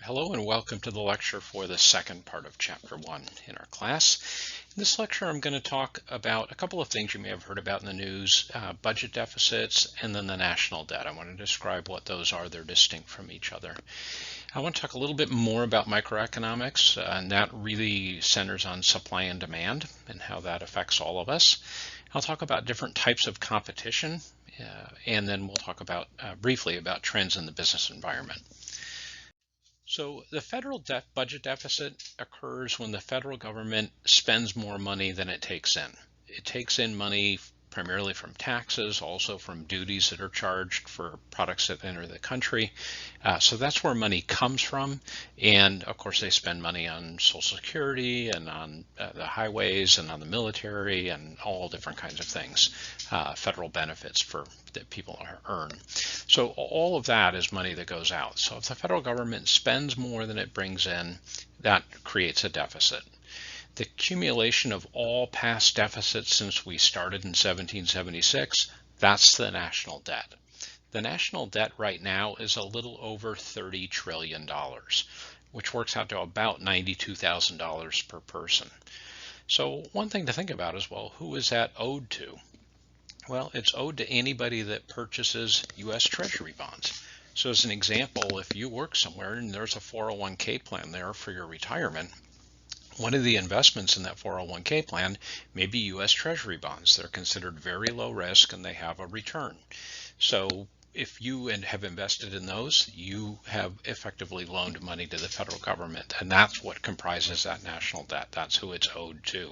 Hello and welcome to the lecture for the second part of Chapter 1 in our class. In this lecture, I'm going to talk about a couple of things you may have heard about in the news, budget deficits, and then the national debt. I want to describe what those are. They're distinct from each other. I want to talk a little bit more about microeconomics, and that really centers on supply and demand and how that affects all of us. I'll talk about different types of competition, and then we'll talk about briefly about trends in the business environment. So the federal budget deficit occurs when the federal government spends more money than it takes in. It takes in money primarily from taxes, also from duties that are charged for products that enter the country. So that's where money comes from. And of course, they spend money on Social Security and on the highways and on the military and all different kinds of things, federal benefits that people earn. So all of that is money that goes out. So if the federal government spends more than it brings in, that creates a deficit. The accumulation of all past deficits since we started in 1776, that's the national debt. The national debt right now is a little over $30 trillion, which works out to about $92,000 per person. So one thing to think about is, well, who is that owed to? Well, it's owed to anybody that purchases U.S. Treasury bonds. So as an example, if you work somewhere and there's a 401k plan there for your retirement, one of the investments in that 401k plan may be U.S. Treasury bonds. They're considered very low risk and they have a return. So if you have invested in those, you have effectively loaned money to the federal government, and that's what comprises that national debt. That's who it's owed to.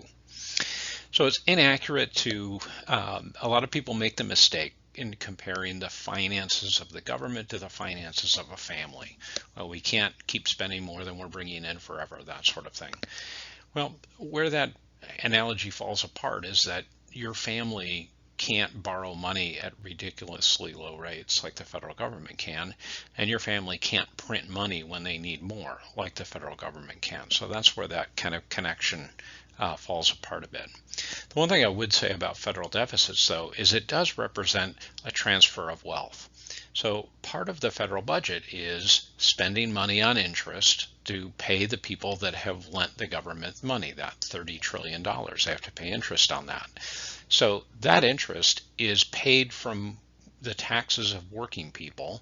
So it's inaccurate to, a lot of people make the mistake in comparing the finances of the government to the finances of a family. Well, we can't keep spending more than we're bringing in forever, that sort of thing. Well, where that analogy falls apart is that your family can't borrow money at ridiculously low rates like the federal government can, and your family can't print money when they need more like the federal government can. So that's where that kind of connection falls apart a bit. The one thing I would say about federal deficits, though, is it does represent a transfer of wealth. So part of the federal budget is spending money on interest to pay the people that have lent the government money, that $30 trillion. They have to pay interest on that. So that interest is paid from the taxes of working people,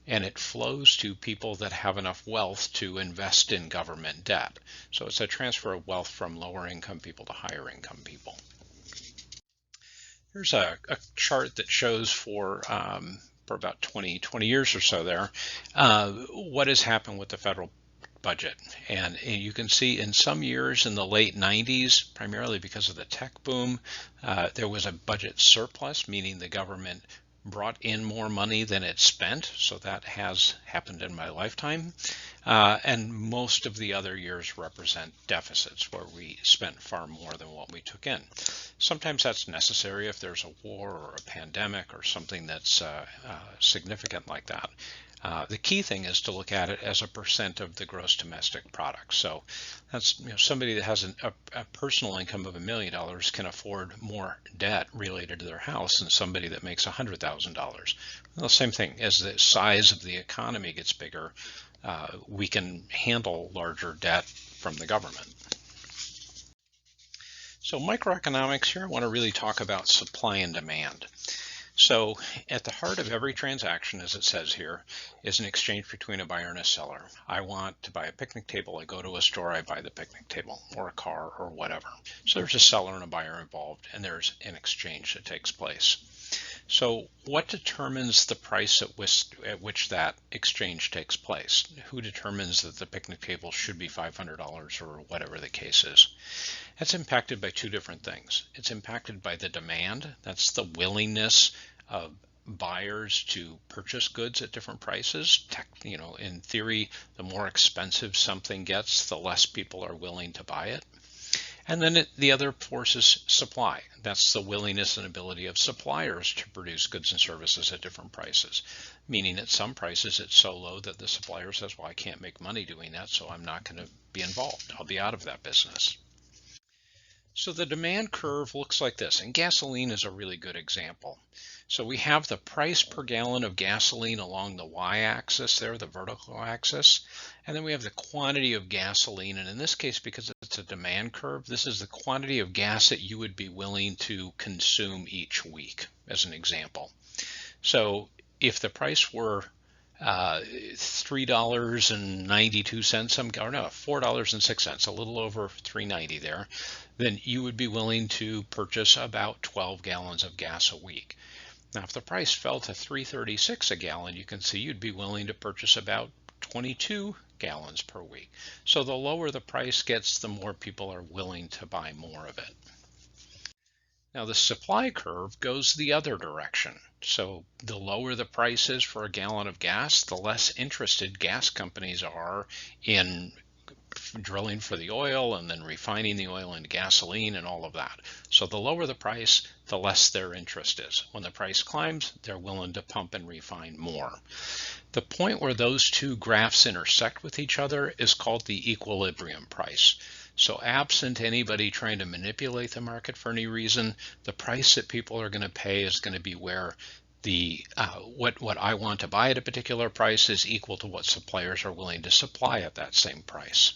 and it flows to people that have enough wealth to invest in government debt. So it's a transfer of wealth from lower income people to higher income people. Here's a chart that shows for about 20 years or so there, what has happened with the federal budget. And you can see in some years in the late 90s, primarily because of the tech boom, there was a budget surplus, meaning the government brought in more money than it spent. So that has happened in my lifetime. And most of the other years represent deficits where we spent far more than what we took in. Sometimes that's necessary if there's a war or a pandemic or something that's significant like that. The key thing is to look at it as a percent of the gross domestic product. So that's, somebody that has a personal income of $1 million can afford more debt related to their house than somebody that makes $100,000. Well, the same thing, as the size of the economy gets bigger, we can handle larger debt from the government. So microeconomics here, I want to really talk about supply and demand. So at the heart of every transaction, as it says here, is an exchange between a buyer and a seller. I want to buy a picnic table. I go to a store, I buy the picnic table or a car or whatever. So there's a seller and a buyer involved, and there's an exchange that takes place. So what determines the price at which that exchange takes place? Who determines that the picnic table should be $500 or whatever the case is? That's impacted by two different things. It's impacted by the demand. That's the willingness of buyers to purchase goods at different prices. In theory, the more expensive something gets, the less people are willing to buy it. And then the other force is supply. That's the willingness and ability of suppliers to produce goods and services at different prices, meaning at some prices it's so low that the supplier says, well, I can't make money doing that, so I'm not going to be involved. I'll be out of that business. So the demand curve looks like this, and gasoline is a really good example. So we have the price per gallon of gasoline along the y-axis there, the vertical axis, and then we have the quantity of gasoline. And in this case, because it's a demand curve, this is the quantity of gas that you would be willing to consume each week, as an example. So if the price were $3.92, or no, $4.06, a little over $3.90 there, then you would be willing to purchase about 12 gallons of gas a week. Now, if the price fell to $3.36 a gallon, you can see you'd be willing to purchase about 22 gallons per week. So the lower the price gets, the more people are willing to buy more of it. Now the supply curve goes the other direction. So the lower the price is for a gallon of gas, the less interested gas companies are in drilling for the oil and then refining the oil into gasoline and all of that. So the lower the price, the less their interest is. When the price climbs, they're willing to pump and refine more. The point where those two graphs intersect with each other is called the equilibrium price. So absent anybody trying to manipulate the market for any reason, the price that people are going to pay is going to be where the what I want to buy at a particular price is equal to what suppliers are willing to supply at that same price.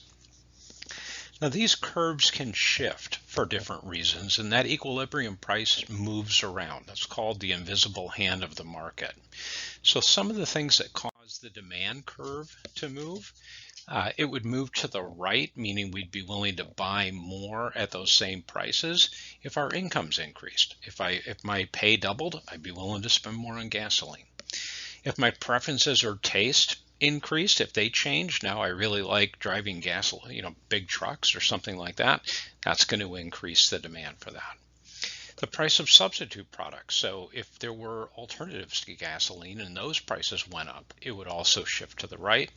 Now these curves can shift for different reasons, and that equilibrium price moves around. That's called the invisible hand of the market. So some of the things that cause the demand curve to move, it would move to the right, meaning we'd be willing to buy more at those same prices if our incomes increased. If my pay doubled, I'd be willing to spend more on gasoline. If my preferences or taste increased, if they change, now I really like driving gasoline, big trucks or something like that, that's going to increase the demand for that. The price of substitute products. So if there were alternatives to gasoline and those prices went up, it would also shift to the right.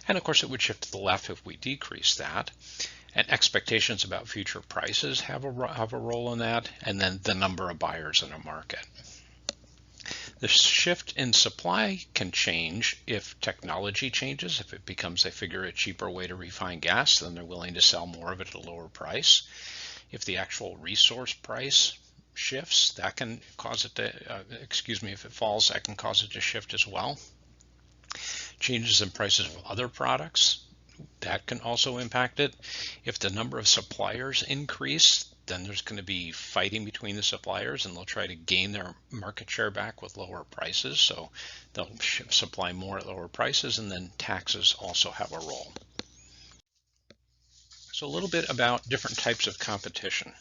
And of course, it would shift to the left if we decrease that. And expectations about future prices have a role in that. And then the number of buyers in a market. The shift in supply can change if technology changes. If it becomes, they figure, a cheaper way to refine gas, then they're willing to sell more of it at a lower price. If the actual resource price shifts, that can cause it to, if it falls, that can cause it to shift as well. Changes in prices of other products, that can also impact it. If the number of suppliers increase, then there's going to be fighting between the suppliers, and they'll try to gain their market share back with lower prices. So they'll supply more at lower prices, and then taxes also have a role. So a little bit about different types of competition.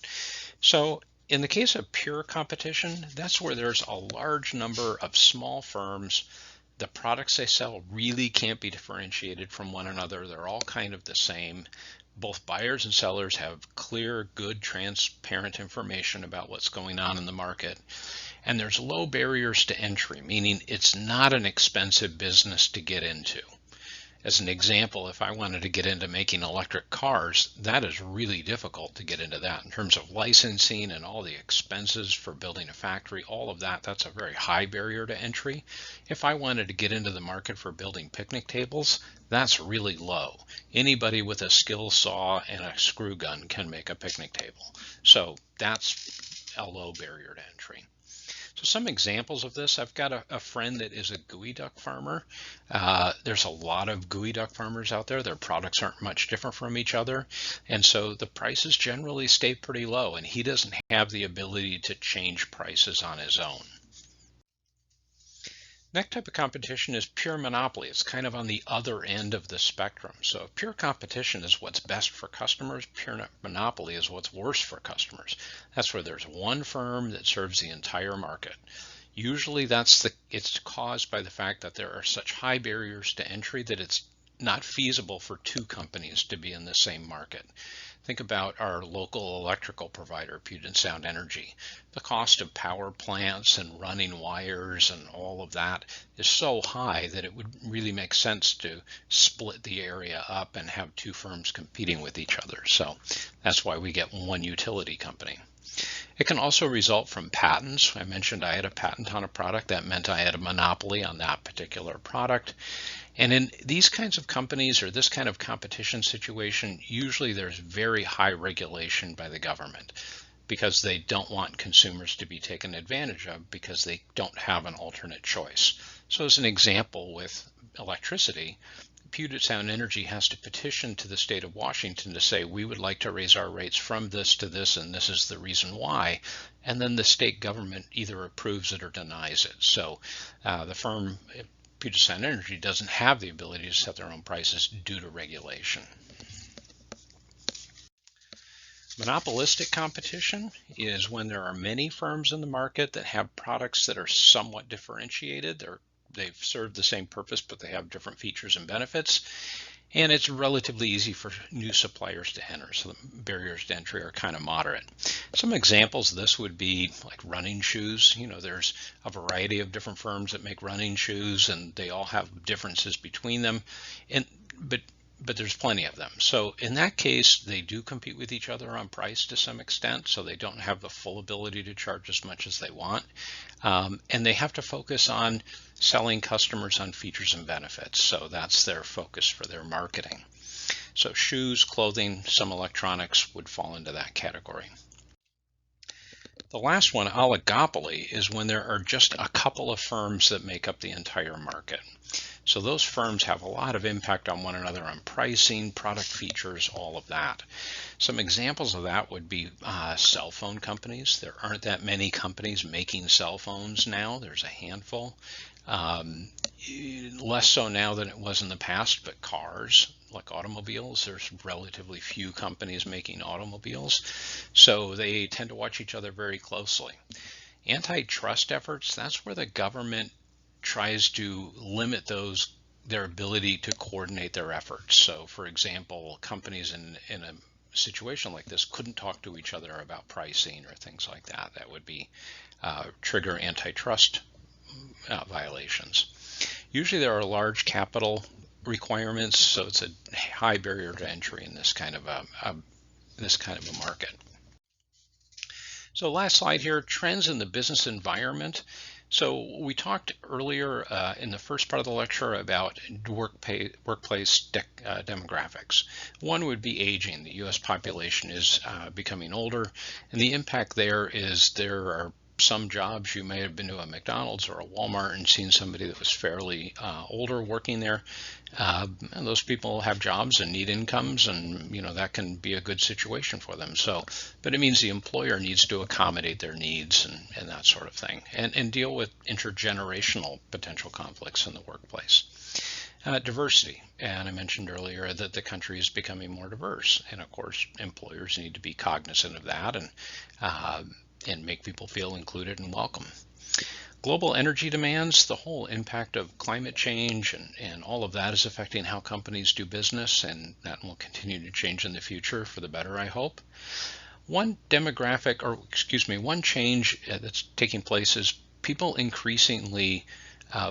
So in the case of pure competition, that's where there's a large number of small firms. The products they sell really can't be differentiated from one another. They're all kind of the same. Both buyers and sellers have clear, good, transparent information about what's going on in the market. And there's low barriers to entry, meaning it's not an expensive business to get into. As an example, if I wanted to get into making electric cars, that is really difficult to get into that in terms of licensing and all the expenses for building a factory, all of that, that's a very high barrier to entry. If I wanted to get into the market for building picnic tables, that's really low. Anybody with a skill saw and a screw gun can make a picnic table. So that's a low barrier to entry. So some examples of this, I've got a friend that is a gooey duck farmer. There's a lot of gooey duck farmers out there. Their products aren't much different from each other. And so the prices generally stay pretty low, and he doesn't have the ability to change prices on his own. Next type of competition is pure monopoly. It's kind of on the other end of the spectrum. So pure competition is what's best for customers. Pure monopoly is what's worse for customers. That's where there's one firm that serves the entire market. Usually it's caused by the fact that there are such high barriers to entry that it's not feasible for two companies to be in the same market. Think about our local electrical provider, Puget Sound Energy. The cost of power plants and running wires and all of that is so high that it would really make sense to split the area up and have two firms competing with each other. So that's why we get one utility company. It can also result from patents. I mentioned I had a patent on a product. That meant I had a monopoly on that particular product. And in these kinds of companies or this kind of competition situation, usually there's very high regulation by the government. because they don't want consumers to be taken advantage of because they don't have an alternate choice. So as an example with electricity, Puget Sound Energy has to petition to the state of Washington to say, we would like to raise our rates from this to this, and this is the reason why. And then the state government either approves it or denies it. So the firm, Puget Sound Energy, doesn't have the ability to set their own prices due to regulation. Monopolistic competition is when there are many firms in the market that have products that are somewhat differentiated. They've served the same purpose, but they have different features and benefits. And it's relatively easy for new suppliers to enter, so the barriers to entry are kind of moderate. Some examples of this would be like running shoes. There's a variety of different firms that make running shoes, and they all have differences between them. But there's plenty of them. So in that case, they do compete with each other on price to some extent, so they don't have the full ability to charge as much as they want. And they have to focus on selling customers on features and benefits. So that's their focus for their marketing. So shoes, clothing, some electronics would fall into that category. The last one, oligopoly, is when there are just a couple of firms that make up the entire market. So those firms have a lot of impact on one another on pricing, product features, all of that. Some examples of that would be cell phone companies. There aren't that many companies making cell phones now. There's a handful. Less so now than it was in the past, but cars, like automobiles, there's relatively few companies making automobiles. So they tend to watch each other very closely. Antitrust efforts, that's where the government tries to limit their ability to coordinate their efforts. So for example, companies in a situation like this couldn't talk to each other about pricing or things like that. That would be trigger antitrust violations. Usually there are large capital requirements, so it's a high barrier to entry in this kind of a market. So last slide here, trends in the business environment. So we talked earlier in the first part of the lecture about workplace demographics. One would be aging. The U.S. population is becoming older, and the impact there is there are some jobs. You may have been to a McDonald's or a Walmart and seen somebody that was fairly older working there. And those people have jobs and need incomes, and that can be a good situation for them. But it means the employer needs to accommodate their needs and that sort of thing, and deal with intergenerational potential conflicts in the workplace. Diversity, and I mentioned earlier that the country is becoming more diverse, and of course employers need to be cognizant of that and make people feel included and welcome. Global energy demands, the whole impact of climate change and all of that is affecting how companies do business, and that will continue to change in the future for the better, I hope. One change that's taking place is people increasingly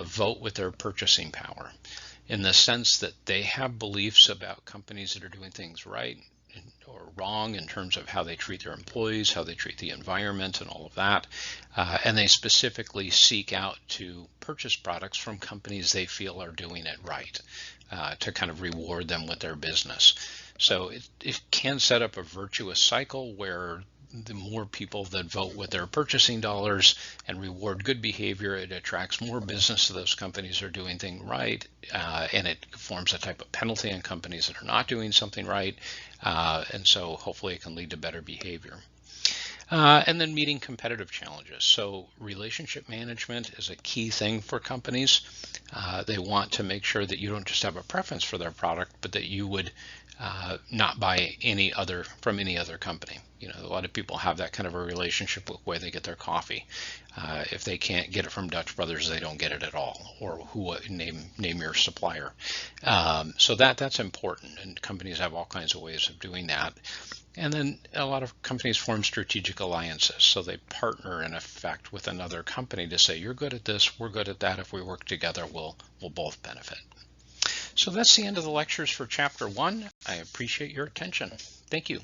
vote with their purchasing power, in the sense that they have beliefs about companies that are doing things right or wrong in terms of how they treat their employees, how they treat the environment, and all of that. And they specifically seek out to purchase products from companies they feel are doing it right, to kind of reward them with their business. So it can set up a virtuous cycle where the more people that vote with their purchasing dollars and reward good behavior, it attracts more business to those companies that are doing things right, and it forms a type of penalty on companies that are not doing something right, and so hopefully it can lead to better behavior. And then meeting competitive challenges. So relationship management is a key thing for companies. They want to make sure that you don't just have a preference for their product, but that you would not buy from any other company. A lot of people have that kind of a relationship with where they get their coffee. If they can't get it from Dutch Brothers, they don't get it at all, or name your supplier. So that's important, and companies have all kinds of ways of doing that. And then a lot of companies form strategic alliances. So they partner in effect with another company to say, you're good at this, we're good at that. If we work together, we'll both benefit. So that's the end of the lectures for Chapter 1. I appreciate your attention. Thank you.